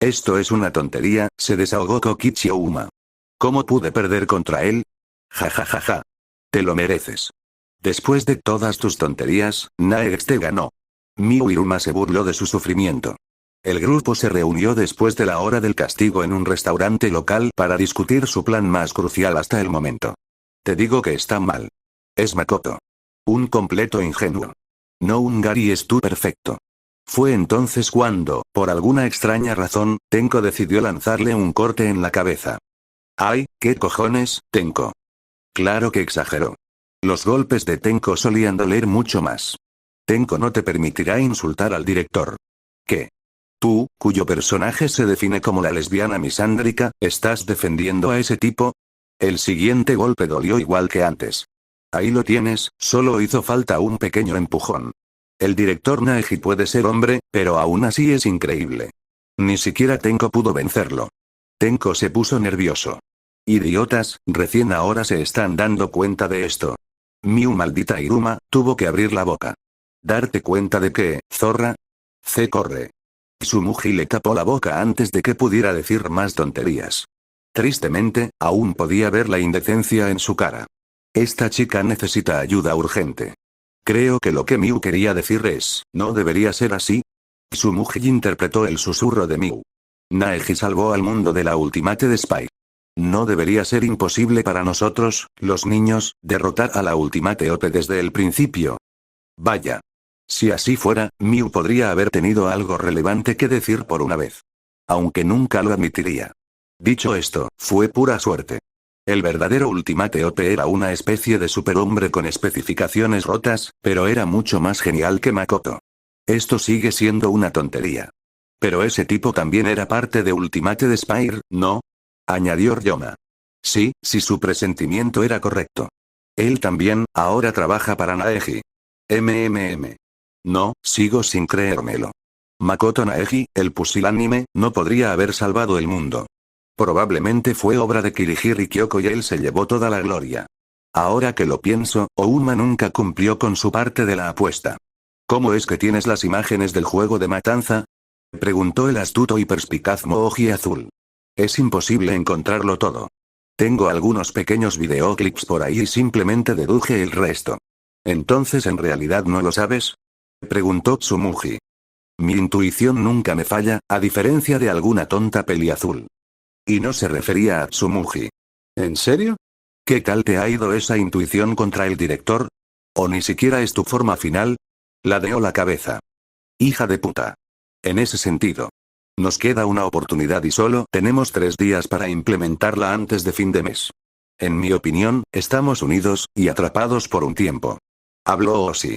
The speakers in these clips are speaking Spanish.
Esto es una tontería, se desahogó Kokichi Ouma. ¿Cómo pude perder contra él? Ja ja ja ja. Te lo mereces. Después de todas tus tonterías, Naex te ganó. Miu Iruma se burló de su sufrimiento. El grupo se reunió después de la hora del castigo en un restaurante local para discutir su plan más crucial hasta el momento. Te digo que está mal. Es Makoto. Un completo ingenuo. No un Gary es tú perfecto. Fue entonces cuando, por alguna extraña razón, Tenko decidió lanzarle un corte en la cabeza. ¡Ay, qué cojones, Tenko! Claro que exageró. Los golpes de Tenko solían doler mucho más. Tenko no te permitirá insultar al director. ¿Qué? Tú, cuyo personaje se define como la lesbiana misándrica, ¿estás defendiendo a ese tipo? El siguiente golpe dolió igual que antes. Ahí lo tienes, solo hizo falta un pequeño empujón. El director Naegi puede ser hombre, pero aún así es increíble. Ni siquiera Tenko pudo vencerlo. Tenko se puso nervioso. Idiotas, recién ahora se están dando cuenta de esto. Miu maldita Iruma, tuvo que abrir la boca. ¿Darte cuenta de qué, zorra? Corre. Tsumugi le tapó la boca antes de que pudiera decir más tonterías. Tristemente, aún podía ver la indecencia en su cara. Esta chica necesita ayuda urgente. Creo que lo que Miu quería decir es, ¿no debería ser así? Tsumugi interpretó el susurro de Miu. Naegi salvó al mundo de la Ultimate de Spike. No debería ser imposible para nosotros, los niños, derrotar a la Ultimate OP desde el principio. Vaya. Si así fuera, Miu podría haber tenido algo relevante que decir por una vez. Aunque nunca lo admitiría. Dicho esto, fue pura suerte. El verdadero Ultimate OP era una especie de superhombre con especificaciones rotas, pero era mucho más genial que Makoto. Esto sigue siendo una tontería. Pero ese tipo también era parte de Ultimate de Spire, ¿no? Añadió Ryoma. Sí, si su presentimiento era correcto. Él también, ahora trabaja para Naegi. No, sigo sin creérmelo. Makoto Naegi, el pusilánime, no podría haber salvado el mundo. Probablemente fue obra de Kirihiro Kyoko y él se llevó toda la gloria. Ahora que lo pienso, Ouma nunca cumplió con su parte de la apuesta. ¿Cómo es que tienes las imágenes del juego de matanza? Preguntó el astuto y perspicaz Moji Azul. Es imposible encontrarlo todo. Tengo algunos pequeños videoclips por ahí y simplemente deduje el resto. ¿Entonces en realidad no lo sabes? Preguntó Tsumugi. Mi intuición nunca me falla, a diferencia de alguna tonta peli azul. Y no se refería a Tsumugi. ¿En serio? ¿Qué tal te ha ido esa intuición contra el director? ¿O ni siquiera es tu forma final? Ladeó la cabeza. Hija de puta. En ese sentido. Nos queda una oportunidad y solo tenemos 3 días para implementarla antes de fin de mes. En mi opinión, estamos unidos, y atrapados por un tiempo. Habló Oshi.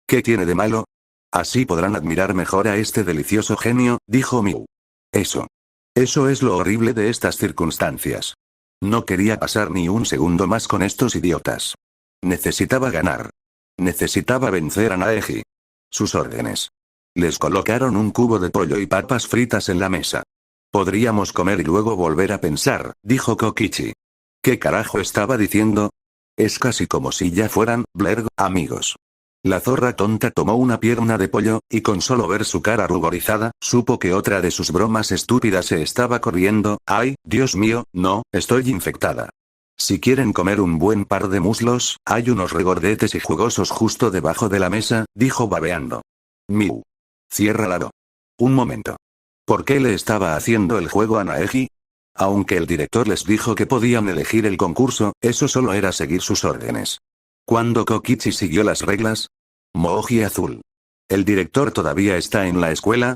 ¿Qué tiene de malo? Así podrán admirar mejor a este delicioso genio, dijo Miu. Eso. Eso es lo horrible de estas circunstancias. No quería pasar ni un segundo más con estos idiotas. Necesitaba ganar. Necesitaba vencer a Naegi. Sus órdenes. Les colocaron un cubo de pollo y papas fritas en la mesa. Podríamos comer y luego volver a pensar, dijo Kokichi. ¿Qué carajo estaba diciendo? Es casi como si ya fueran, Blerg, amigos. La zorra tonta tomó una pierna de pollo, y con solo ver su cara ruborizada, supo que otra de sus bromas estúpidas se estaba corriendo. ¡Ay, Dios mío, no, estoy infectada! Si quieren comer un buen par de muslos, hay unos regordetes y jugosos justo debajo de la mesa, dijo babeando. Miu. Ciérralo. Un momento. ¿Por qué le estaba haciendo el juego a Naegi? Aunque el director les dijo que podían elegir el concurso, eso solo era seguir sus órdenes. ¿Cuándo Kokichi siguió las reglas? Moji Azul. ¿El director todavía está en la escuela?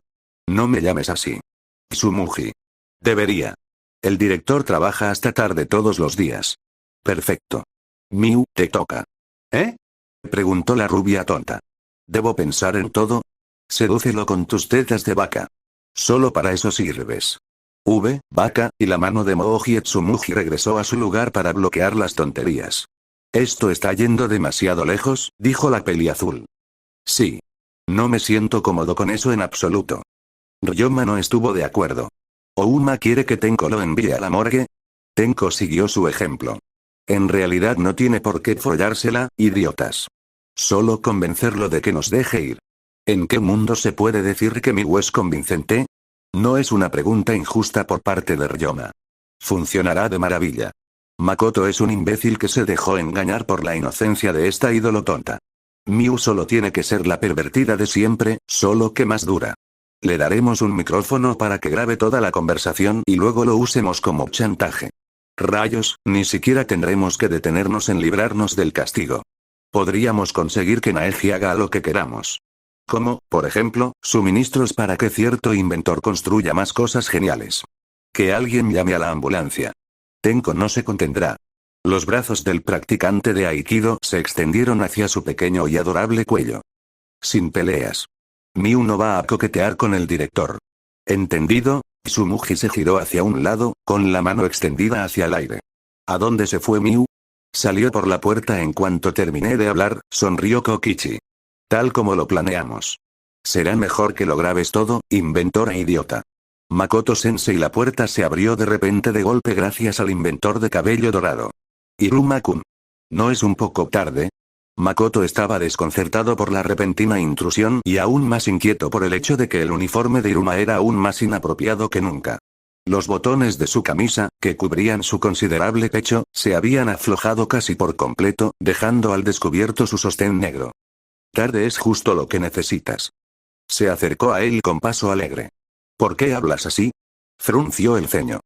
No me llames así. Tsumugi. Debería. El director trabaja hasta tarde todos los días. Perfecto. Miu, te toca. ¿Eh? Preguntó la rubia tonta. ¿Debo pensar en todo? Sedúcelo con tus tetas de vaca. Solo para eso sirves. Vaca, y la mano de Moji Tsumugi regresó a su lugar para bloquear las tonterías. Esto está yendo demasiado lejos, dijo la peli azul. Sí. No me siento cómodo con eso en absoluto. Ryoma no estuvo de acuerdo. ¿Ouma quiere que Tenko lo envíe a la morgue? Tenko siguió su ejemplo. En realidad no tiene por qué follársela, idiotas. Solo convencerlo de que nos deje ir. ¿En qué mundo se puede decir que Miu es convincente? No es una pregunta injusta por parte de Ryoma. Funcionará de maravilla. Makoto es un imbécil que se dejó engañar por la inocencia de esta ídolo tonta. Miu solo tiene que ser la pervertida de siempre, solo que más dura. Le daremos un micrófono para que grabe toda la conversación y luego lo usemos como chantaje. Rayos, ni siquiera tendremos que detenernos en librarnos del castigo. Podríamos conseguir que Naegi haga lo que queramos. Como, por ejemplo, suministros para que cierto inventor construya más cosas geniales. Que alguien llame a la ambulancia. Tenko no se contendrá. Los brazos del practicante de Aikido se extendieron hacia su pequeño y adorable cuello. Sin peleas. Miu no va a coquetear con el director. ¿Entendido? Tsumugi se giró hacia un lado, con la mano extendida hacia el aire. ¿A dónde se fue Miu? Salió por la puerta en cuanto terminé de hablar, sonrió Kokichi. Tal como lo planeamos. Será mejor que lo grabes todo, inventor e idiota. Makoto-sensei. La puerta se abrió de repente de golpe gracias al inventor de cabello dorado. Iruma-kun. ¿No es un poco tarde? Makoto estaba desconcertado por la repentina intrusión y aún más inquieto por el hecho de que el uniforme de Iruma era aún más inapropiado que nunca. Los botones de su camisa, que cubrían su considerable pecho, se habían aflojado casi por completo, dejando al descubierto su sostén negro. Tarde es justo lo que necesitas. Se acercó a él con paso alegre. ¿Por qué hablas así? Frunció el ceño.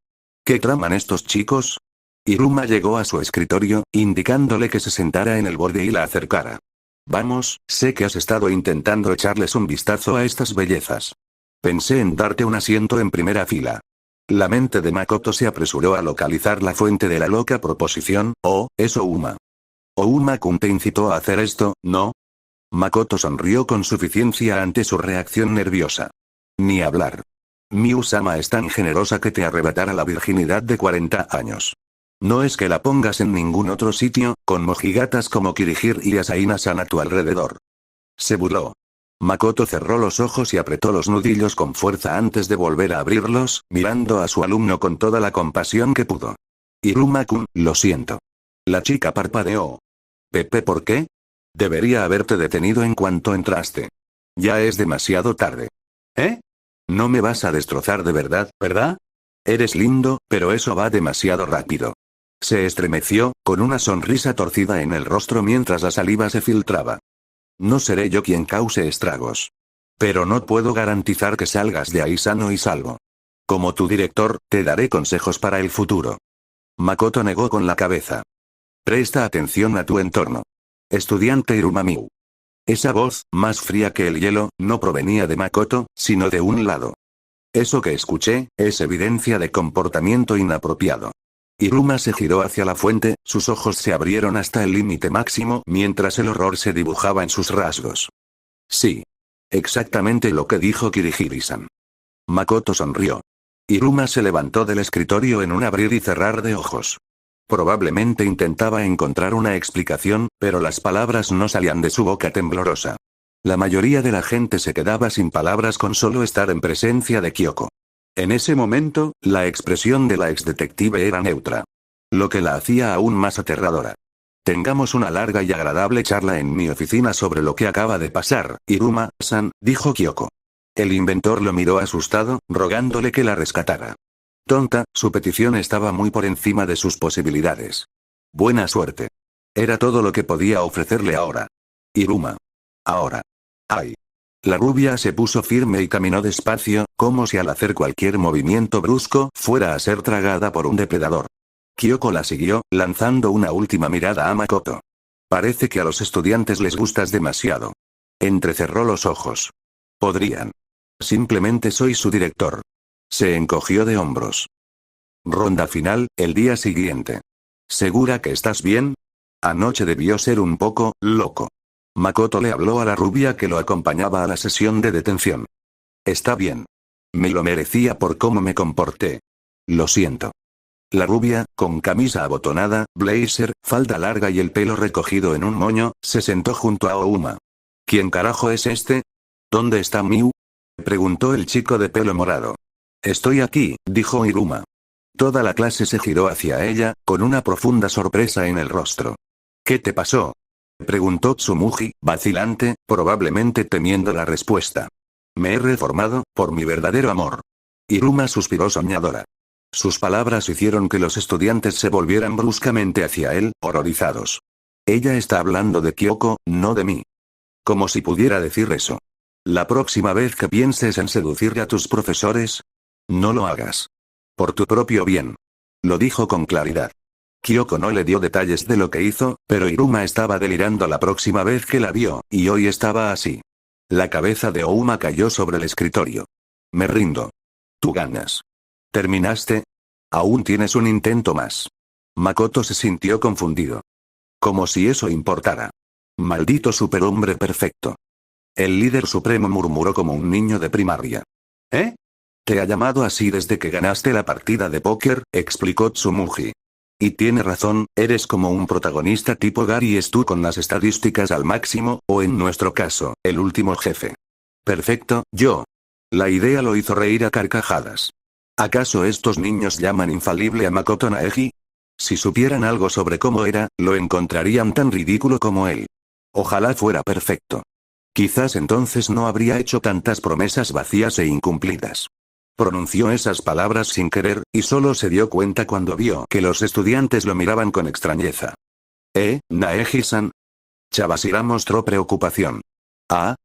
¿Qué traman estos chicos? Iruma llegó a su escritorio, indicándole que se sentara en el borde y la acercara. Vamos, sé que has estado intentando echarles un vistazo a estas bellezas. Pensé en darte un asiento en primera fila. La mente de Makoto se apresuró a localizar la fuente de la loca proposición. Oh, es Ouma. Ouma-kun te incitó a hacer esto, ¿no? Makoto sonrió con suficiencia ante su reacción nerviosa. Ni hablar. Miu-sama es tan generosa que te arrebatará la virginidad de 40 años. No es que la pongas en ningún otro sitio, con mojigatas como Kirihir y Asaina-san a tu alrededor. Se burló. Makoto cerró los ojos y apretó los nudillos con fuerza antes de volver a abrirlos, mirando a su alumno con toda la compasión que pudo. Iruma-kun, lo siento. La chica parpadeó. Pepe, ¿por qué? Debería haberte detenido en cuanto entraste. Ya es demasiado tarde. ¿Eh? No me vas a destrozar de verdad, ¿verdad? Eres lindo, pero eso va demasiado rápido. Se estremeció, con una sonrisa torcida en el rostro mientras la saliva se filtraba. No seré yo quien cause estragos. Pero no puedo garantizar que salgas de ahí sano y salvo. Como tu director, te daré consejos para el futuro. Makoto negó con la cabeza. Presta atención a tu entorno. Estudiante Iruma-miu. Esa voz, más fría que el hielo, no provenía de Makoto, sino de un lado. Eso que escuché, es evidencia de comportamiento inapropiado. Iruma se giró hacia la fuente, sus ojos se abrieron hasta el límite máximo mientras el horror se dibujaba en sus rasgos. Sí. Exactamente lo que dijo Kirihiri-san. Makoto sonrió. Iruma se levantó del escritorio en un abrir y cerrar de ojos. Probablemente intentaba encontrar una explicación, pero las palabras no salían de su boca temblorosa. La mayoría de la gente se quedaba sin palabras con solo estar en presencia de Kyoko. En ese momento, la expresión de la exdetective era neutra. Lo que la hacía aún más aterradora. Tengamos una larga y agradable charla en mi oficina sobre lo que acaba de pasar, Iruma-san, dijo Kyoko. El inventor lo miró asustado, rogándole que la rescatara. Tonta, su petición estaba muy por encima de sus posibilidades. Buena suerte. Era todo lo que podía ofrecerle ahora. Iruma. Ahora. ¡Ay! La rubia se puso firme y caminó despacio, como si al hacer cualquier movimiento brusco fuera a ser tragada por un depredador. Kyoko la siguió, lanzando una última mirada a Makoto. Parece que a los estudiantes les gustas demasiado. Entrecerró los ojos. Podrían. Simplemente soy su director. Se encogió de hombros. Ronda final, el día siguiente. ¿Segura que estás bien? Anoche debió ser un poco loco. Makoto le habló a la rubia que lo acompañaba a la sesión de detención. Está bien. Me lo merecía por cómo me comporté. Lo siento. La rubia, con camisa abotonada, blazer, falda larga y el pelo recogido en un moño, se sentó junto a Ouma. ¿Quién carajo es este? ¿Dónde está Miu? Preguntó el chico de pelo morado. Estoy aquí, dijo Iruma. Toda la clase se giró hacia ella, con una profunda sorpresa en el rostro. ¿Qué te pasó? Preguntó Tsumugi, vacilante, probablemente temiendo la respuesta. Me he reformado, por mi verdadero amor. Iruma suspiró soñadora. Sus palabras hicieron que los estudiantes se volvieran bruscamente hacia él, horrorizados. Ella está hablando de Kyoko, no de mí. Como si pudiera decir eso. La próxima vez que pienses en seducir a tus profesores, no lo hagas. Por tu propio bien. Lo dijo con claridad. Kyoko no le dio detalles de lo que hizo, pero Iruma estaba delirando la próxima vez que la vio, y hoy estaba así. La cabeza de Ouma cayó sobre el escritorio. Me rindo. Tú ganas. ¿Terminaste? Aún tienes un intento más. Makoto se sintió confundido. Como si eso importara. Maldito superhombre perfecto. El líder supremo murmuró como un niño de primaria. ¿Eh? Te ha llamado así desde que ganaste la partida de póker, explicó Tsumugi. Y tiene razón, eres como un protagonista tipo Gary Stu con las estadísticas al máximo, o en nuestro caso, el último jefe. Perfecto, yo. La idea lo hizo reír a carcajadas. ¿Acaso estos niños llaman infalible a Makoto Naegi? Si supieran algo sobre cómo era, lo encontrarían tan ridículo como él. Ojalá fuera perfecto. Quizás entonces no habría hecho tantas promesas vacías e incumplidas. Pronunció esas palabras sin querer, y solo se dio cuenta cuando vio que los estudiantes lo miraban con extrañeza. Naegi-san. Chabashira mostró preocupación.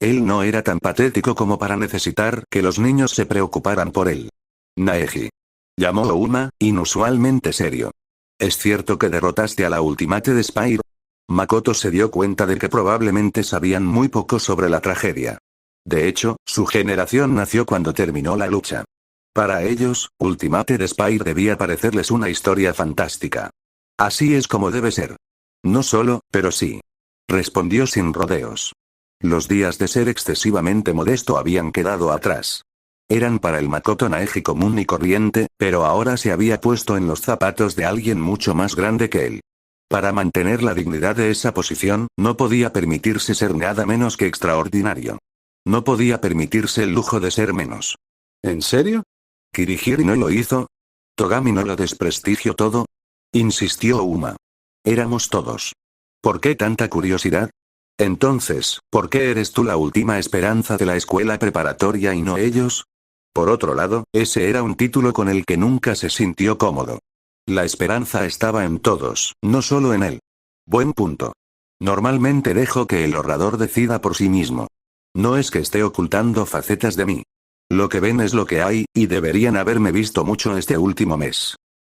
Él no era tan patético como para necesitar que los niños se preocuparan por él. Naegi. Llamó Ouma, inusualmente serio. ¿Es cierto que derrotaste a la Ultimate de Spire? Makoto se dio cuenta de que probablemente sabían muy poco sobre la tragedia. De hecho, su generación nació cuando terminó la lucha. Para ellos, Ultimate de Spire debía parecerles una historia fantástica. Así es como debe ser. No solo, pero sí. Respondió sin rodeos. Los días de ser excesivamente modesto habían quedado atrás. Eran para el Makoto Naegi común y corriente, pero ahora se había puesto en los zapatos de alguien mucho más grande que él. Para mantener la dignidad de esa posición, no podía permitirse ser nada menos que extraordinario. No podía permitirse el lujo de ser menos. ¿En serio? ¿Kirihiri no lo hizo? ¿Togami no lo desprestigió todo? Insistió Uma. Éramos todos. ¿Por qué tanta curiosidad? Entonces, ¿por qué eres tú la última esperanza de la escuela preparatoria y no ellos? Por otro lado, ese era un título con el que nunca se sintió cómodo. La esperanza estaba en todos, no solo en él. Buen punto. Normalmente dejo que el orador decida por sí mismo. No es que esté ocultando facetas de mí. Lo que ven es lo que hay, y deberían haberme visto mucho este último mes.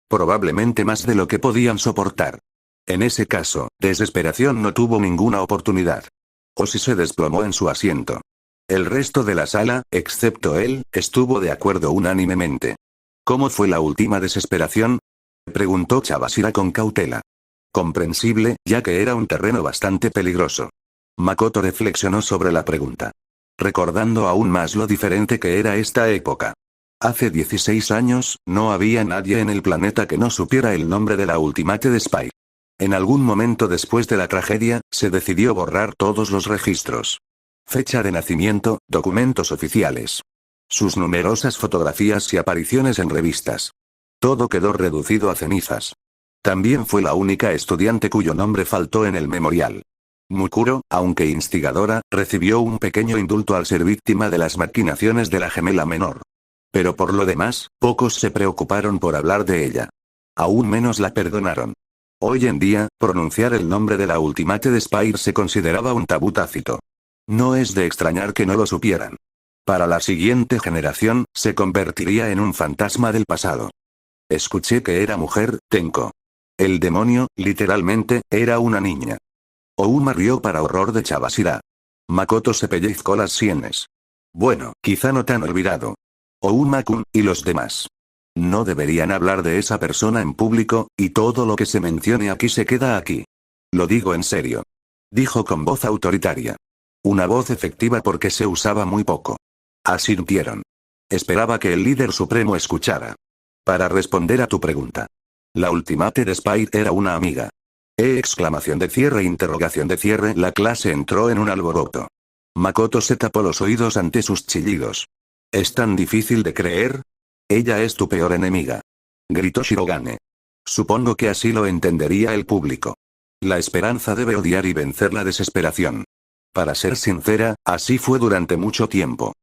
Probablemente más de lo que podían soportar. En ese caso, desesperación no tuvo ninguna oportunidad. Osi se desplomó en su asiento. El resto de la sala, excepto él, estuvo de acuerdo unánimemente. ¿Cómo fue la última desesperación? Preguntó Chabashira con cautela. Comprensible, ya que era un terreno bastante peligroso. Makoto reflexionó sobre la pregunta. Recordando aún más lo diferente que era esta época. Hace 16 años, no había nadie en el planeta que no supiera el nombre de la Ultimate de Spy. En algún momento después de la tragedia, se decidió borrar todos los registros. Fecha de nacimiento, documentos oficiales. Sus numerosas fotografías y apariciones en revistas. Todo quedó reducido a cenizas. También fue la única estudiante cuyo nombre faltó en el memorial. Mukuro, aunque instigadora, recibió un pequeño indulto al ser víctima de las maquinaciones de la gemela menor. Pero por lo demás, pocos se preocuparon por hablar de ella. Aún menos la perdonaron. Hoy en día, pronunciar el nombre de la Ultimate de Spire se consideraba un tabú tácito. No es de extrañar que no lo supieran. Para la siguiente generación, se convertiría en un fantasma del pasado. Escuché que era mujer, Tenko. El demonio, literalmente, era una niña. Ouma rió para horror de Chabashira. Makoto se pellizcó las sienes. Bueno, quizá no tan olvidado. Ouma-kun, y los demás. No deberían hablar de esa persona en público, y todo lo que se mencione aquí se queda aquí. Lo digo en serio. Dijo con voz autoritaria. Una voz efectiva porque se usaba muy poco. Asintieron. Esperaba que el líder supremo escuchara. Para responder a tu pregunta. La Ultimate de Spire era una amiga. Exclamación de cierre, interrogación de cierre. La clase entró en un alboroto. Makoto se tapó los oídos ante sus chillidos. ¿Es tan difícil de creer? Ella es tu peor enemiga. Gritó Shirogane. Supongo que así lo entendería el público. La esperanza debe odiar y vencer la desesperación. Para ser sincera, así fue durante mucho tiempo.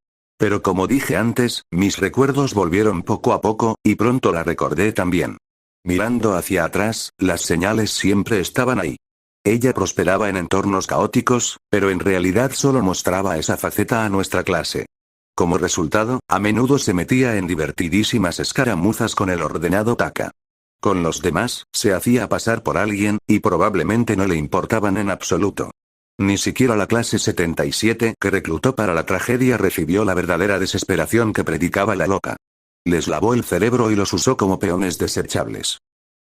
Pero como dije antes, mis recuerdos volvieron poco a poco, y pronto la recordé también. Mirando hacia atrás, las señales siempre estaban ahí. Ella prosperaba en entornos caóticos, pero en realidad solo mostraba esa faceta a nuestra clase. Como resultado, a menudo se metía en divertidísimas escaramuzas con el ordenado Taka. Con los demás, se hacía pasar por alguien, y probablemente no le importaban en absoluto. Ni siquiera la clase 77 que reclutó para la tragedia recibió la verdadera desesperación que predicaba la loca. Les lavó el cerebro y los usó como peones desechables.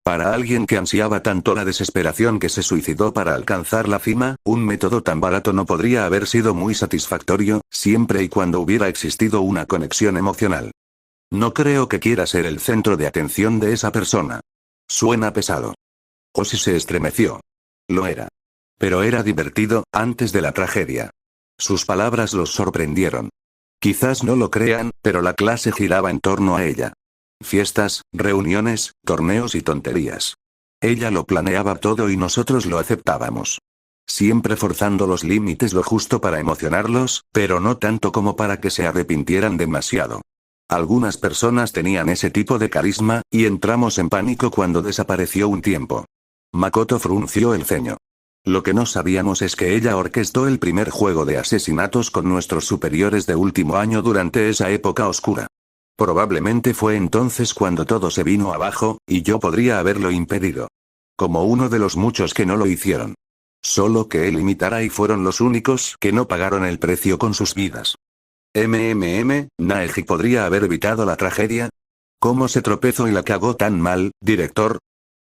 Para alguien que ansiaba tanto la desesperación que se suicidó para alcanzar la cima, un método tan barato no podría haber sido muy satisfactorio, siempre y cuando hubiera existido una conexión emocional. No creo que quiera ser el centro de atención de esa persona. Suena pesado. Ozzy se estremeció. Lo era. Pero era divertido, antes de la tragedia. Sus palabras los sorprendieron. Quizás no lo crean, pero la clase giraba en torno a ella. Fiestas, reuniones, torneos y tonterías. Ella lo planeaba todo y nosotros lo aceptábamos. Siempre forzando los límites lo justo para emocionarlos, pero no tanto como para que se arrepintieran demasiado. Algunas personas tenían ese tipo de carisma, y entramos en pánico cuando desapareció un tiempo. Makoto frunció el ceño. Lo que no sabíamos es que ella orquestó el primer juego de asesinatos con nuestros superiores de último año durante esa época oscura. Probablemente fue entonces cuando todo se vino abajo, y yo podría haberlo impedido. Como uno de los muchos que no lo hicieron. Solo que él y Mitarai fueron los únicos que no pagaron el precio con sus vidas. ¿Naegi podría haber evitado la tragedia? ¿Cómo se tropezó y la cagó tan mal, director?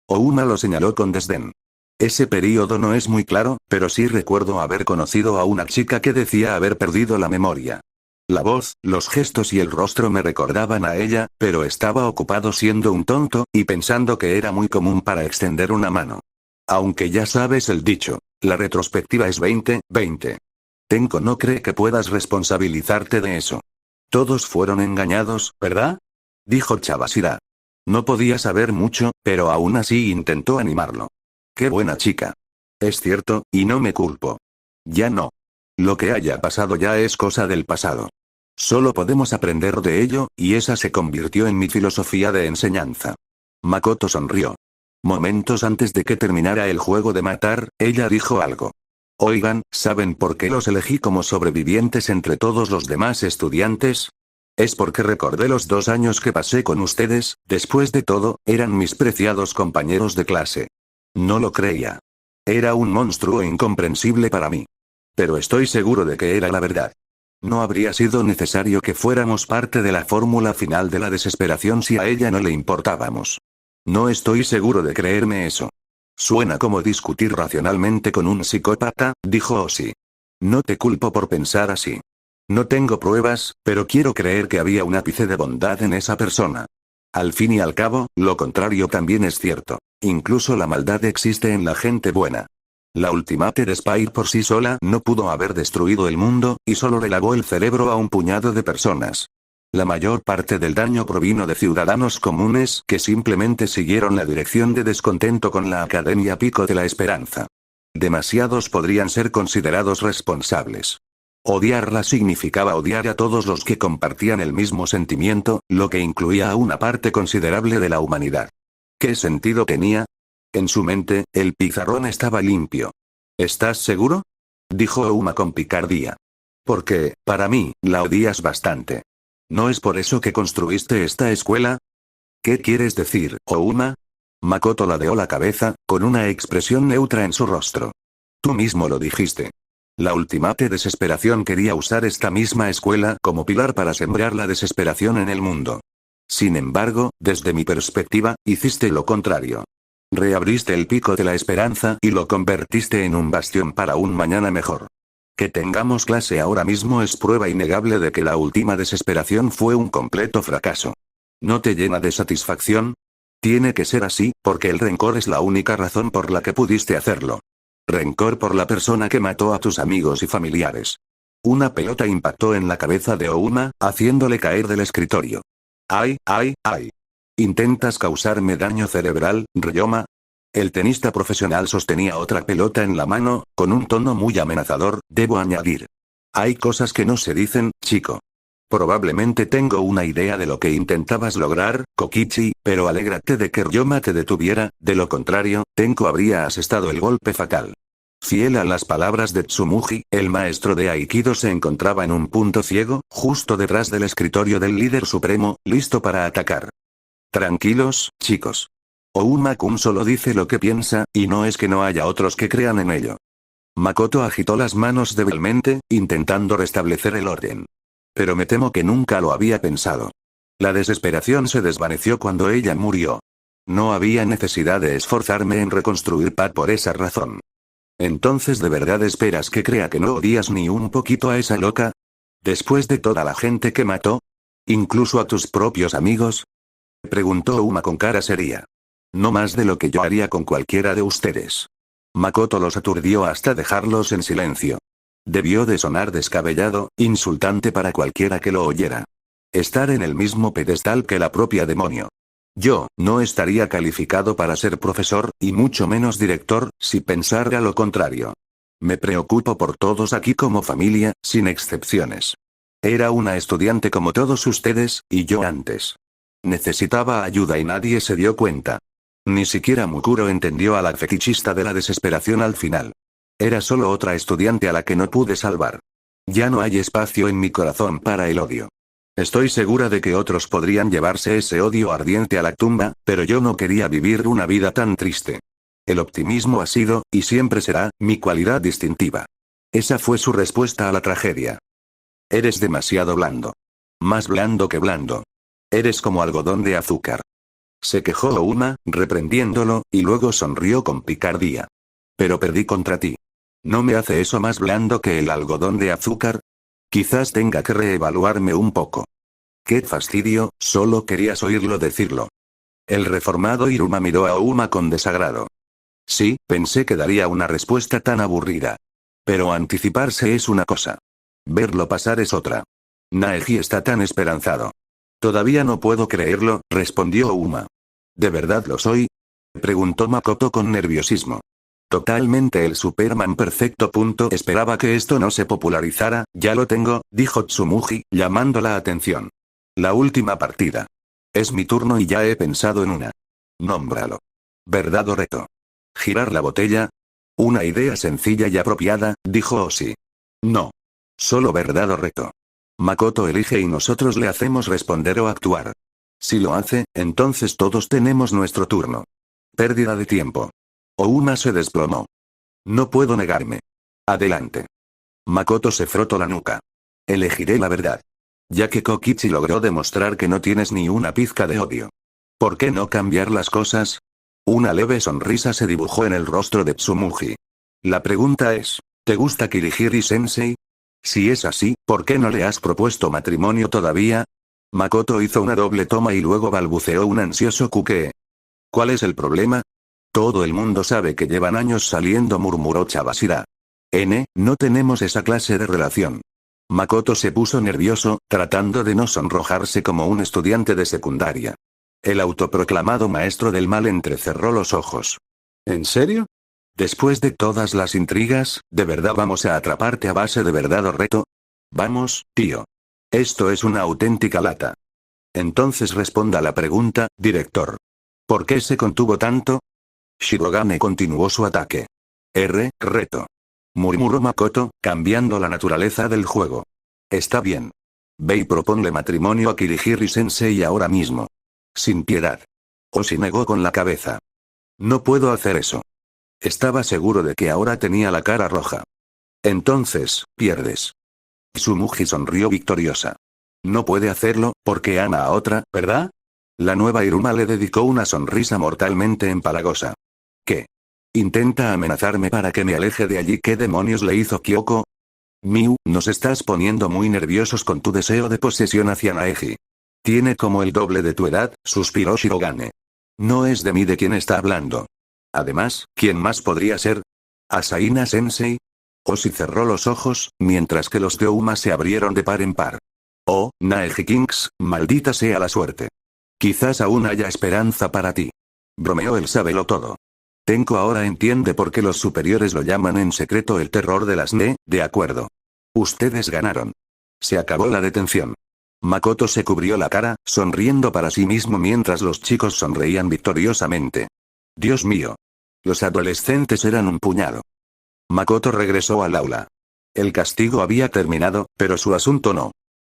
Ouma lo señaló con desdén. Ese período no es muy claro, pero sí recuerdo haber conocido a una chica que decía haber perdido la memoria. La voz, los gestos y el rostro me recordaban a ella, pero estaba ocupado siendo un tonto, y pensando que era muy común para extender una mano. Aunque ya sabes el dicho, la retrospectiva es 20/20. Tenko no cree que puedas responsabilizarte de eso. Todos fueron engañados, ¿verdad? Dijo Chabashira. No podía saber mucho, pero aún así intentó animarlo. Qué buena chica. Es cierto, y no me culpo. Ya no. Lo que haya pasado ya es cosa del pasado. Solo podemos aprender de ello, y esa se convirtió en mi filosofía de enseñanza. Makoto sonrió. Momentos antes de que terminara el juego de matar, ella dijo algo. Oigan, ¿saben por qué los elegí como sobrevivientes entre todos los demás estudiantes? Es porque recordé los 2 años que pasé con ustedes, después de todo, eran mis preciados compañeros de clase. No lo creía. Era un monstruo incomprensible para mí. Pero estoy seguro de que era la verdad. No habría sido necesario que fuéramos parte de la fórmula final de la desesperación si a ella no le importábamos. No estoy seguro de creerme eso. Suena como discutir racionalmente con un psicópata, dijo Ozzy. No te culpo por pensar así. No tengo pruebas, pero quiero creer que había un ápice de bondad en esa persona. Al fin y al cabo, lo contrario también es cierto. Incluso la maldad existe en la gente buena. La Ultimate Spire por sí sola no pudo haber destruido el mundo, y solo le lavó el cerebro a un puñado de personas. La mayor parte del daño provino de ciudadanos comunes que simplemente siguieron la dirección de descontento con la Academia Pico de la Esperanza. Demasiados podrían ser considerados responsables. Odiarla significaba odiar a todos los que compartían el mismo sentimiento, lo que incluía a una parte considerable de la humanidad. ¿Qué sentido tenía? En su mente, el pizarrón estaba limpio. ¿Estás seguro? Dijo Ouma con picardía. Porque, para mí, la odias bastante. ¿No es por eso que construiste esta escuela? ¿Qué quieres decir, Ouma? Makoto ladeó la cabeza, con una expresión neutra en su rostro. Tú mismo lo dijiste. La Ultimate Desesperación quería usar esta misma escuela como pilar para sembrar la desesperación en el mundo. Sin embargo, desde mi perspectiva, hiciste lo contrario. Reabriste el Pico de la Esperanza y lo convertiste en un bastión para un mañana mejor. Que tengamos clase ahora mismo es prueba innegable de que la última desesperación fue un completo fracaso. ¿No te llena de satisfacción? Tiene que ser así, porque el rencor es la única razón por la que pudiste hacerlo. Rencor por la persona que mató a tus amigos y familiares. Una pelota impactó en la cabeza de Ouma, haciéndole caer del escritorio. ¡Ay, ay, ay! ¿Intentas causarme daño cerebral, Ryoma? El tenista profesional sostenía otra pelota en la mano, con un tono muy amenazador, debo añadir. Hay cosas que no se dicen, chico. Probablemente tengo una idea de lo que intentabas lograr, Kokichi, pero alégrate de que Ryoma te detuviera, de lo contrario, Tenko habría asestado el golpe fatal. Fiel a las palabras de Tsumugi, el maestro de Aikido se encontraba en un punto ciego, justo detrás del escritorio del líder supremo, listo para atacar. Tranquilos, chicos. Ouma-kun solo dice lo que piensa, y no es que no haya otros que crean en ello. Makoto agitó las manos débilmente, intentando restablecer el orden. Pero me temo que nunca lo había pensado. La desesperación se desvaneció cuando ella murió. No había necesidad de esforzarme en reconstruir Pat por esa razón. ¿Entonces de verdad esperas que crea que no odias ni un poquito a esa loca? ¿Después de toda la gente que mató? ¿Incluso a tus propios amigos? Preguntó Uma con cara seria. No más de lo que yo haría con cualquiera de ustedes. Makoto los aturdió hasta dejarlos en silencio. Debió de sonar descabellado, insultante para cualquiera que lo oyera. Estar en el mismo pedestal que la propia demonio. Yo, no estaría calificado para ser profesor, y mucho menos director, si pensara lo contrario. Me preocupo por todos aquí como familia, sin excepciones. Era una estudiante como todos ustedes, y yo antes. Necesitaba ayuda y nadie se dio cuenta. Ni siquiera Mukuro entendió a la fetichista de la desesperación al final. Era solo otra estudiante a la que no pude salvar. Ya no hay espacio en mi corazón para el odio. Estoy segura de que otros podrían llevarse ese odio ardiente a la tumba, pero yo no quería vivir una vida tan triste. El optimismo ha sido, y siempre será, mi cualidad distintiva. Esa fue su respuesta a la tragedia. Eres demasiado blando. Más blando que blando. Eres como algodón de azúcar. Se quejó Uma, reprendiéndolo, y luego sonrió con picardía. Pero perdí contra ti. ¿No me hace eso más blando que el algodón de azúcar? Quizás tenga que reevaluarme un poco. Qué fastidio, solo querías oírlo decirlo. El reformado Iruma miró a Uma con desagrado. Sí, pensé que daría una respuesta tan aburrida. Pero anticiparse es una cosa. Verlo pasar es otra. Naegi está tan esperanzado. Todavía no puedo creerlo, respondió Uma. ¿De verdad lo soy? Preguntó Makoto con nerviosismo. Totalmente el Superman perfecto. Esperaba que esto no se popularizara, ya lo tengo, dijo Tsumugi, llamando la atención. La última partida. Es mi turno y ya he pensado en una. Nómbralo. ¿Verdad o reto? ¿Girar la botella? Una idea sencilla y apropiada, dijo Oshi. No. Solo verdad o reto. Makoto elige y nosotros le hacemos responder o actuar. Si lo hace, entonces todos tenemos nuestro turno. Pérdida de tiempo. Ouma se desplomó. No puedo negarme. Adelante. Makoto se frotó la nuca. Elegiré la verdad. Ya que Kokichi logró demostrar que no tienes ni una pizca de odio. ¿Por qué no cambiar las cosas? Una leve sonrisa se dibujó en el rostro de Tsumugi. La pregunta es, ¿te gusta Kirihiri-sensei? Si es así, ¿por qué no le has propuesto matrimonio todavía? Makoto hizo una doble toma y luego balbuceó un ansioso kuke. ¿Cuál es el problema? Todo el mundo sabe que llevan años saliendo, murmuró Chabashira. No tenemos esa clase de relación. Makoto se puso nervioso, tratando de no sonrojarse como un estudiante de secundaria. El autoproclamado maestro del mal entrecerró los ojos. ¿En serio? Después de todas las intrigas, ¿de verdad vamos a atraparte a base de verdad o reto? Vamos, tío. Esto es una auténtica lata. Entonces responda la pregunta, director. ¿Por qué se contuvo tanto? Shirogane continuó su ataque. Reto. Murmuró Makoto, cambiando la naturaleza del juego. Está bien. Ve y proponle matrimonio a Kirihiri-sensei ahora mismo. Sin piedad. Oshi negó con la cabeza. No puedo hacer eso. Estaba seguro de que ahora tenía la cara roja. Entonces, pierdes. Tsumugi sonrió victoriosa. No puede hacerlo, porque ama a otra, ¿verdad? La nueva Iruma le dedicó una sonrisa mortalmente empalagosa. ¿Qué? ¿Intenta amenazarme para que me aleje de allí? ¿Qué demonios le hizo Kyoko? Miu, nos estás poniendo muy nerviosos con tu deseo de posesión hacia Naegi. Tiene como el doble de tu edad, suspiró Shirogane. No es de mí de quien está hablando. Además, ¿quién más podría ser? ¿Asaina Sensei? Oshi cerró los ojos, mientras que los de Uma se abrieron de par en par. Oh, Naegi Kings, maldita sea la suerte. Quizás aún haya esperanza para ti. Bromeó el sabelotodo. Tenko ahora entiende por qué los superiores lo llaman en secreto el terror de las de acuerdo. Ustedes ganaron. Se acabó la detención. Makoto se cubrió la cara, sonriendo para sí mismo mientras los chicos sonreían victoriosamente. Dios mío. Los adolescentes eran un puñado. Makoto regresó al aula. El castigo había terminado, pero su asunto no.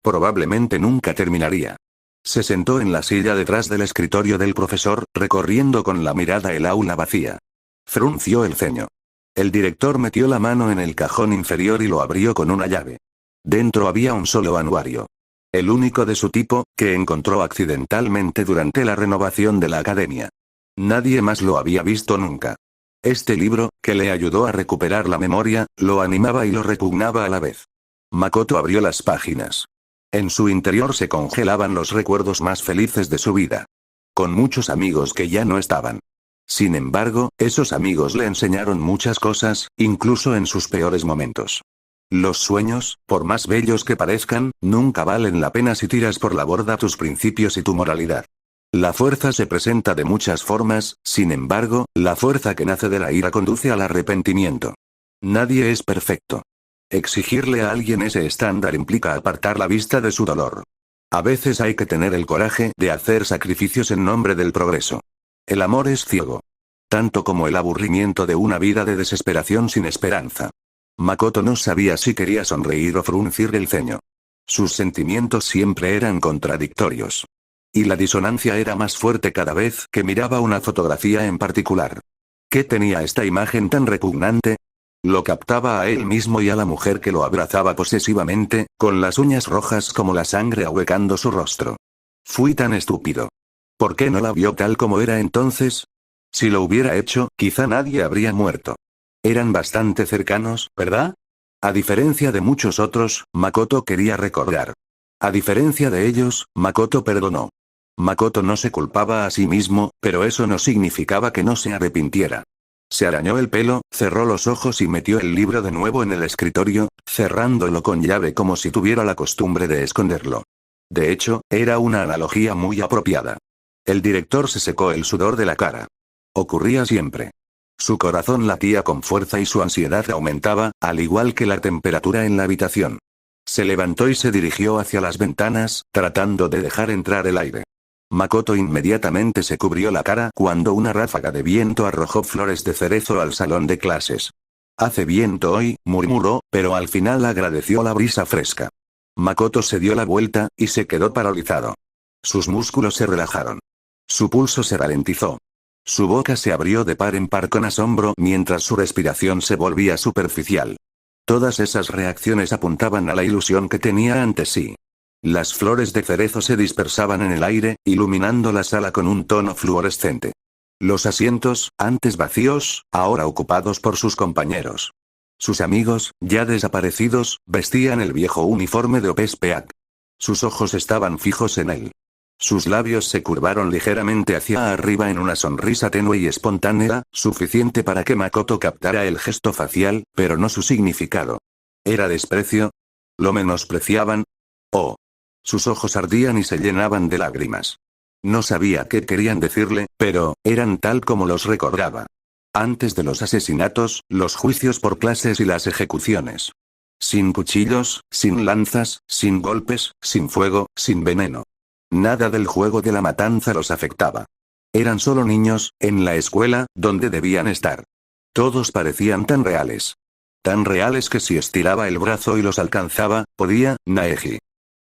Probablemente nunca terminaría. Se sentó en la silla detrás del escritorio del profesor, recorriendo con la mirada el aula vacía. Frunció el ceño. El director metió la mano en el cajón inferior y lo abrió con una llave. Dentro había un solo anuario. El único de su tipo, que encontró accidentalmente durante la renovación de la academia. Nadie más lo había visto nunca. Este libro, que le ayudó a recuperar la memoria, lo animaba y lo repugnaba a la vez. Makoto abrió las páginas. En su interior se congelaban los recuerdos más felices de su vida. Con muchos amigos que ya no estaban. Sin embargo, esos amigos le enseñaron muchas cosas, incluso en sus peores momentos. Los sueños, por más bellos que parezcan, nunca valen la pena si tiras por la borda tus principios y tu moralidad. La fuerza se presenta de muchas formas, sin embargo, la fuerza que nace de la ira conduce al arrepentimiento. Nadie es perfecto. Exigirle a alguien ese estándar implica apartar la vista de su dolor. A veces hay que tener el coraje de hacer sacrificios en nombre del progreso. El amor es ciego. Tanto como el aburrimiento de una vida de desesperación sin esperanza. Makoto no sabía si quería sonreír o fruncir el ceño. Sus sentimientos siempre eran contradictorios. Y la disonancia era más fuerte cada vez que miraba una fotografía en particular. ¿Qué tenía esta imagen tan repugnante? Lo captaba a él mismo y a la mujer que lo abrazaba posesivamente, con las uñas rojas como la sangre ahuecando su rostro. Fui tan estúpido. ¿Por qué no la vio tal como era entonces? Si lo hubiera hecho, quizá nadie habría muerto. Eran bastante cercanos, ¿verdad? A diferencia de muchos otros, Makoto quería recordar. A diferencia de ellos, Makoto perdonó. Makoto no se culpaba a sí mismo, pero eso no significaba que no se arrepintiera. Se arañó el pelo, cerró los ojos y metió el libro de nuevo en el escritorio, cerrándolo con llave como si tuviera la costumbre de esconderlo. De hecho, era una analogía muy apropiada. El director se secó el sudor de la cara. Ocurría siempre. Su corazón latía con fuerza y su ansiedad aumentaba, al igual que la temperatura en la habitación. Se levantó y se dirigió hacia las ventanas, tratando de dejar entrar el aire. Makoto inmediatamente se cubrió la cara cuando una ráfaga de viento arrojó flores de cerezo al salón de clases. «Hace viento hoy», murmuró, pero al final agradeció la brisa fresca. Makoto se dio la vuelta, y se quedó paralizado. Sus músculos se relajaron. Su pulso se ralentizó. Su boca se abrió de par en par con asombro mientras su respiración se volvía superficial. Todas esas reacciones apuntaban a la ilusión que tenía ante sí. Las flores de cerezo se dispersaban en el aire, iluminando la sala con un tono fluorescente. Los asientos, antes vacíos, ahora ocupados por sus compañeros. Sus amigos, ya desaparecidos, vestían el viejo uniforme de OPSPAC. Sus ojos estaban fijos en él. Sus labios se curvaron ligeramente hacia arriba en una sonrisa tenue y espontánea, suficiente para que Makoto captara el gesto facial, pero no su significado. ¿Era desprecio? ¿Lo menospreciaban? Oh. Sus ojos ardían y se llenaban de lágrimas. No sabía qué querían decirle, pero, eran tal como los recordaba. Antes de los asesinatos, los juicios por clases y las ejecuciones. Sin cuchillos, sin lanzas, sin golpes, sin fuego, sin veneno. Nada del juego de la matanza los afectaba. Eran solo niños, en la escuela, donde debían estar. Todos parecían tan reales. Tan reales que si estiraba el brazo y los alcanzaba, podía, Naeji.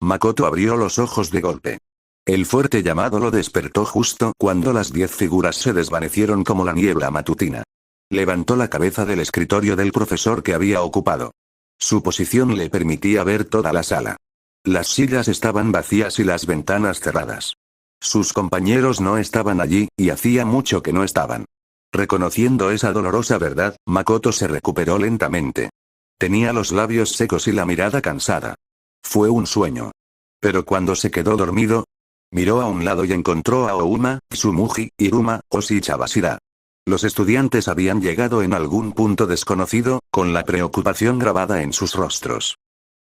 Makoto abrió los ojos de golpe. El fuerte llamado lo despertó justo cuando las 10 figuras se desvanecieron como la niebla matutina. Levantó la cabeza del escritorio del profesor que había ocupado. Su posición le permitía ver toda la sala. Las sillas estaban vacías y las ventanas cerradas. Sus compañeros no estaban allí, y hacía mucho que no estaban. Reconociendo esa dolorosa verdad, Makoto se recuperó lentamente. Tenía los labios secos y la mirada cansada. Fue un sueño. Pero cuando se quedó dormido, miró a un lado y encontró a Ouma, Tsumugi, Iruma, Oshi y Chabashira. Los estudiantes habían llegado en algún punto desconocido, con la preocupación grabada en sus rostros.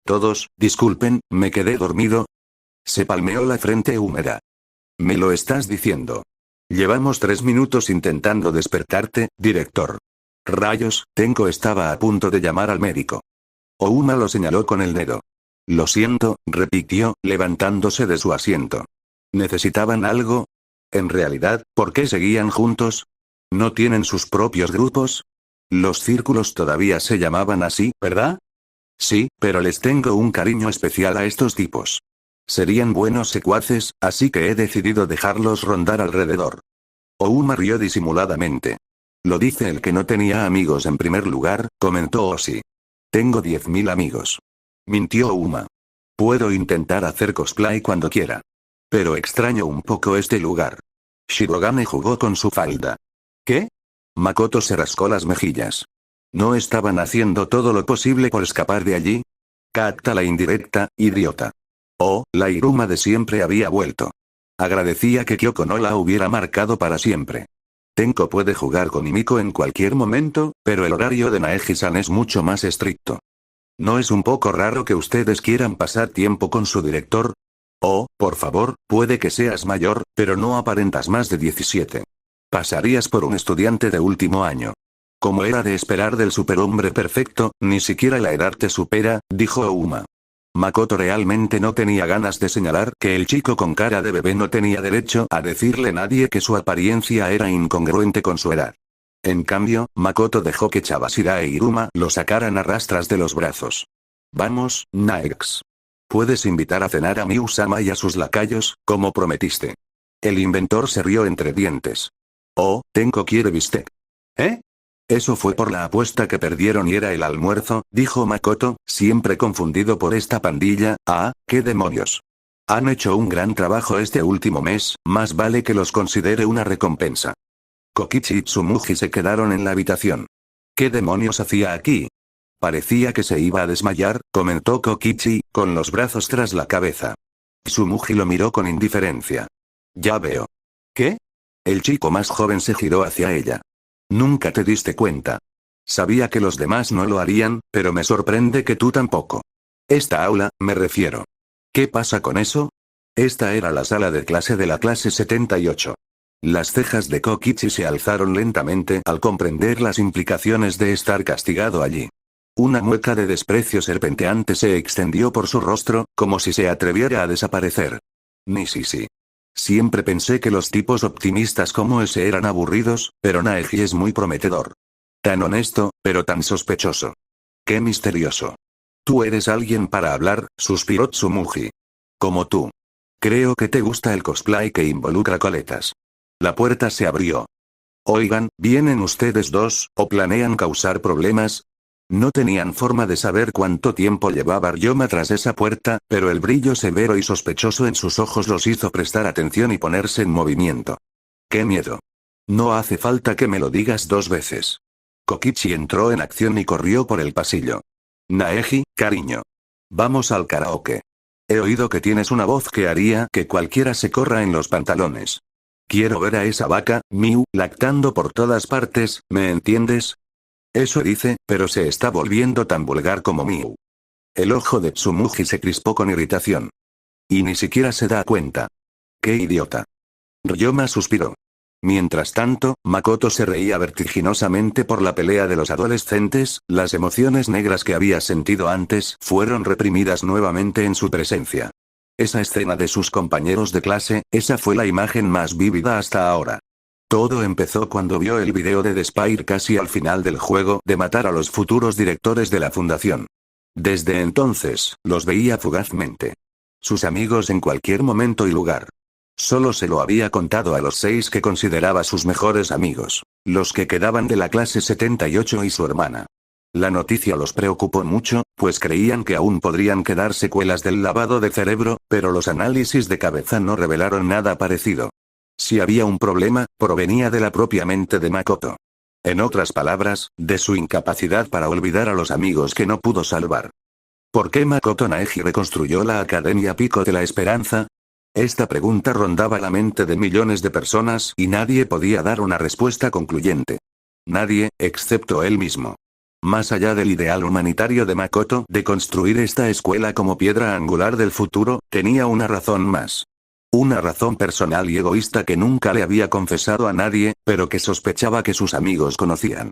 Todos, disculpen, me quedé dormido. Se palmeó la frente húmeda. ¿Me lo estás diciendo? Llevamos 3 minutos intentando despertarte, director. Rayos, Tenko estaba a punto de llamar al médico. Ouma lo señaló con el dedo. Lo siento, repitió, levantándose de su asiento. ¿Necesitaban algo? En realidad, ¿por qué seguían juntos? ¿No tienen sus propios grupos? Los círculos todavía se llamaban así, ¿verdad? Sí, pero les tengo un cariño especial a estos tipos. Serían buenos secuaces, así que he decidido dejarlos rondar alrededor. Ouma rió disimuladamente. Lo dice el que no tenía amigos en primer lugar, comentó Oshi. Tengo 10.000 amigos. Mintió Ouma. Puedo intentar hacer cosplay cuando quiera. Pero extraño un poco este lugar. Shirogane jugó con su falda. ¿Qué? Makoto se rascó las mejillas. ¿No estaban haciendo todo lo posible por escapar de allí? Capta la indirecta, idiota. Oh, la Iruma de siempre había vuelto. Agradecía que Kyoko no la hubiera marcado para siempre. Tenko puede jugar con Himiko en cualquier momento, pero el horario de Naegi-san es mucho más estricto. ¿No es un poco raro que ustedes quieran pasar tiempo con su director? Oh, por favor, puede que seas mayor, pero no aparentas más de 17. Pasarías por un estudiante de último año. Como era de esperar del superhombre perfecto, ni siquiera la edad te supera, dijo Ouma. Makoto realmente no tenía ganas de señalar que el chico con cara de bebé no tenía derecho a decirle a nadie que su apariencia era incongruente con su edad. En cambio, Makoto dejó que Chabashira e Iruma lo sacaran a rastras de los brazos. Vamos, Naex. Puedes invitar a cenar a Miu-sama y a sus lacayos, como prometiste. El inventor se rió entre dientes. Oh, Tenko quiere bistec. ¿Eh? Eso fue por la apuesta que perdieron y era el almuerzo, dijo Makoto, siempre confundido por esta pandilla. Ah, qué demonios. Han hecho un gran trabajo este último mes, más vale que los considere una recompensa. Kokichi y Tsumugi se quedaron en la habitación. ¿Qué demonios hacía aquí? Parecía que se iba a desmayar, comentó Kokichi, con los brazos tras la cabeza. Tsumugi lo miró con indiferencia. Ya veo. ¿Qué? El chico más joven se giró hacia ella. Nunca te diste cuenta. Sabía que los demás no lo harían, pero me sorprende que tú tampoco. Esta aula, me refiero. ¿Qué pasa con eso? Esta era la sala de clase de la clase 78. Las cejas de Kokichi se alzaron lentamente al comprender las implicaciones de estar castigado allí. Una mueca de desprecio serpenteante se extendió por su rostro, como si se atreviera a desaparecer. Ni sí. Siempre pensé que los tipos optimistas como ese eran aburridos, pero Naegi es muy prometedor. Tan honesto, pero tan sospechoso. Qué misterioso. Tú eres alguien para hablar, suspiró Tsumugi. Como tú. Creo que te gusta el cosplay que involucra coletas. La puerta se abrió. Oigan, ¿vienen ustedes dos, o planean causar problemas? No tenían forma de saber cuánto tiempo llevaba Ryoma tras esa puerta, pero el brillo severo y sospechoso en sus ojos los hizo prestar atención y ponerse en movimiento. ¡Qué miedo! No hace falta que me lo digas 2 veces. Kokichi entró en acción y corrió por el pasillo. Naegi, cariño. Vamos al karaoke. He oído que tienes una voz que haría que cualquiera se corra en los pantalones. Quiero ver a esa vaca, Miu, lactando por todas partes, ¿me entiendes? Eso dice, pero se está volviendo tan vulgar como Miu. El ojo de Tsumugi se crispó con irritación. Y ni siquiera se da cuenta. ¡Qué idiota! Ryoma suspiró. Mientras tanto, Makoto se reía vertiginosamente por la pelea de los adolescentes, las emociones negras que había sentido antes fueron reprimidas nuevamente en su presencia. Esa escena de sus compañeros de clase, esa fue la imagen más vívida hasta ahora. Todo empezó cuando vio el video de The Spire casi al final del juego de matar a los futuros directores de la fundación. Desde entonces, los veía fugazmente. Sus amigos en cualquier momento y lugar. Solo se lo había contado a los 6 que consideraba sus mejores amigos, los que quedaban de la clase 78 y su hermana. La noticia los preocupó mucho, pues creían que aún podrían quedar secuelas del lavado de cerebro, pero los análisis de cabeza no revelaron nada parecido. Si había un problema, provenía de la propia mente de Makoto. En otras palabras, de su incapacidad para olvidar a los amigos que no pudo salvar. ¿Por qué Makoto Naegi reconstruyó la Academia Pico de la Esperanza? Esta pregunta rondaba la mente de millones de personas y nadie podía dar una respuesta concluyente. Nadie, excepto él mismo. Más allá del ideal humanitario de Makoto de construir esta escuela como piedra angular del futuro, tenía una razón más. Una razón personal y egoísta que nunca le había confesado a nadie, pero que sospechaba que sus amigos conocían.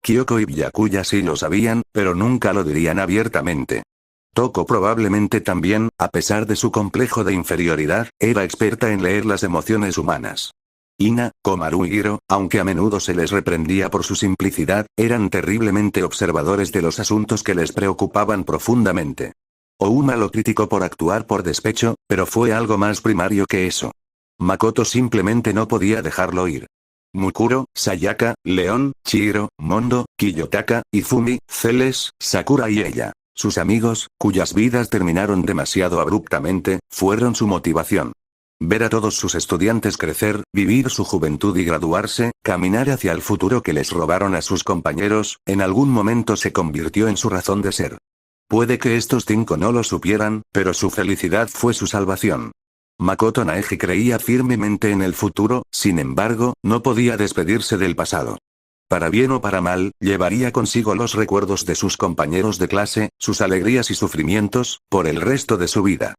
Kyoko y Byakuya sí lo sabían, pero nunca lo dirían abiertamente. Toko probablemente también, a pesar de su complejo de inferioridad, era experta en leer las emociones humanas. Ina, Komaru y Hiro, aunque a menudo se les reprendía por su simplicidad, eran terriblemente observadores de los asuntos que les preocupaban profundamente. Ouma lo criticó por actuar por despecho, pero fue algo más primario que eso. Makoto simplemente no podía dejarlo ir. Mukuro, Sayaka, León, Chihiro, Mondo, Kiyotaka, Izumi, Celes, Sakura y ella, sus amigos, cuyas vidas terminaron demasiado abruptamente, fueron su motivación. Ver a todos sus estudiantes crecer, vivir su juventud y graduarse, caminar hacia el futuro que les robaron a sus compañeros, en algún momento se convirtió en su razón de ser. Puede que estos 5 no lo supieran, pero su felicidad fue su salvación. Makoto Naegi creía firmemente en el futuro, sin embargo, no podía despedirse del pasado. Para bien o para mal, llevaría consigo los recuerdos de sus compañeros de clase, sus alegrías y sufrimientos, por el resto de su vida.